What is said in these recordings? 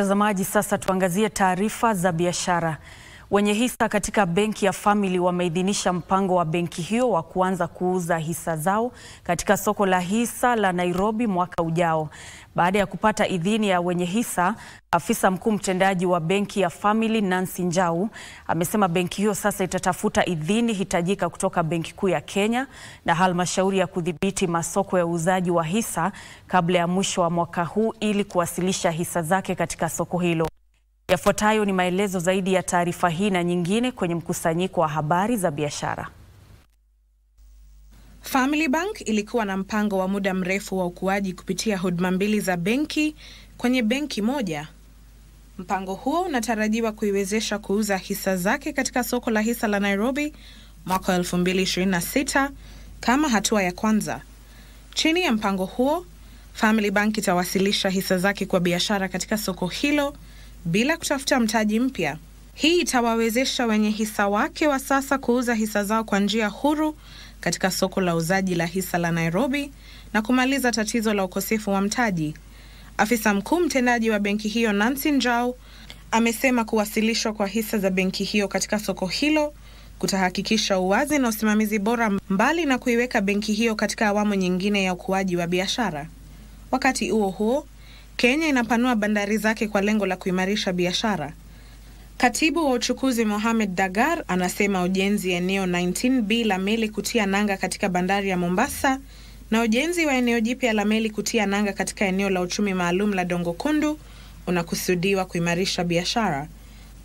Mtazamaji, sasa tuangazie taarifa za biashara. Wenye hisa katika benki ya Family wameidhinisha mpango wa benki hiyo wa kuanza kuuza hisa zao katika soko la hisa la Nairobi mwaka ujao. Baada ya kupata idhini ya wenye hisa, afisa mkuu mtendaji wa benki ya Family Nancy Njau amesema benki hiyo sasa itatafuta idhini hitajika kutoka Benki Kuu ya Kenya na halmashauri ya kudhibiti masoko ya uuzaji wa hisa kabla ya mwisho wa mwaka huu ili kuwasilisha hisa zake katika soko hilo. Yafuatayo ni maelezo zaidi ya taarifa hii na nyingine kwenye mkusanyiko wa habari za biashara. Family Bank ilikuwa na mpango wa muda mrefu wa ukuaji kupitia huduma mbili za benki kwenye benki moja. Mpango huo unatarajiwa kuiwezesha kuuza hisa zake katika soko la hisa la Nairobi mwaka 2026 kama hatua ya kwanza. Chini ya mpango huo, Family Bank itawasilisha hisa zake kwa biashara katika soko hilo bila kutafuta mtaji mpya. Hii itawawezesha wenye hisa wake wa sasa kuuza hisa zao kwa njia huru katika soko la uzaji la hisa la Nairobi na kumaliza tatizo la ukosefu wa mtaji. Afisa mkuu mtendaji wa benki hiyo Nancy Njau amesema kuwasilishwa kwa hisa za benki hiyo katika soko hilo kutahakikisha uwazi na usimamizi bora, mbali na kuiweka benki hiyo katika awamu nyingine ya ukuaji wa biashara. Wakati huo huo, Kenya inapanua bandari zake kwa lengo la kuimarisha biashara. Katibu wa uchukuzi Mohamed Dagar anasema ujenzi eneo 19B la meli kutia nanga katika bandari ya Mombasa na ujenzi wa eneo jipya la meli kutia nanga katika eneo la uchumi maalum la Dongo Kundu unakusudiwa kuimarisha biashara.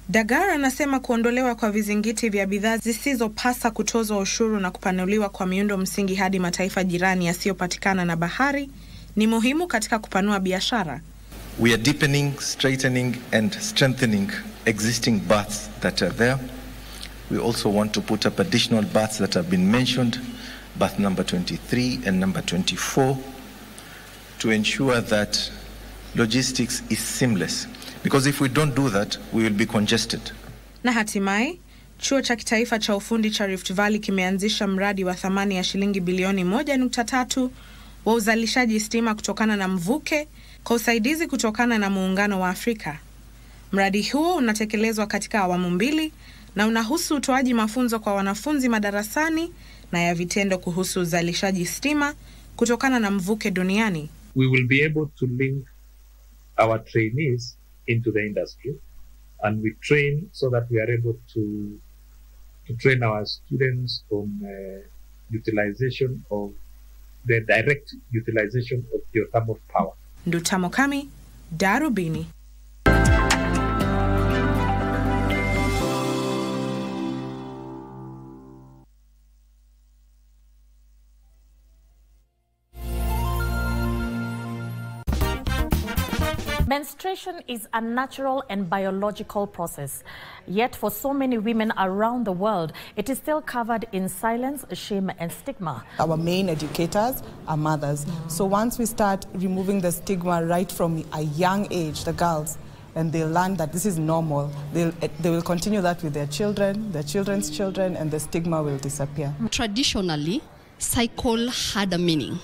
Dagar anasema kuondolewa kwa vizingiti vya bidhaa zisizopasa kutozwa ushuru na kupanuliwa kwa miundo msingi hadi mataifa jirani yasiyopatikana na bahari ni muhimu katika kupanua biashara. We are deepening, straightening and strengthening existing berths that are there. We also want to put up additional berths that have been mentioned, berth number 23 and number 24, to ensure that logistics is seamless. Because if we don't do that, we will be congested. Na hatimaye, Chuo cha Kitaifa cha Ufundi cha Rift Valley kimeanzisha mradi wa thamani ya shilingi bilioni 1.3 wa uzalishaji stima kutokana na mvuke kwa usaidizi kutokana na Muungano wa Afrika. Mradi huo unatekelezwa katika awamu mbili na unahusu utoaji mafunzo kwa wanafunzi madarasani na ya vitendo kuhusu uzalishaji stima kutokana na mvuke duniani. We will be able to link our trainees into the industry, and we train so that we are able to train our students on utilization of the direct utilization of geothermal power. Ndutamo Kami, Darubini. Menstruation is a natural and biological process. Yet for so many women around the world, it is still covered in silence, shame and stigma. Our main educators are mothers. So once we start removing the stigma right from a young age, the girls, and they learn that this is normal, they will continue that with their children, their children's children, and the stigma will disappear. Traditionally, cycle had a meaning.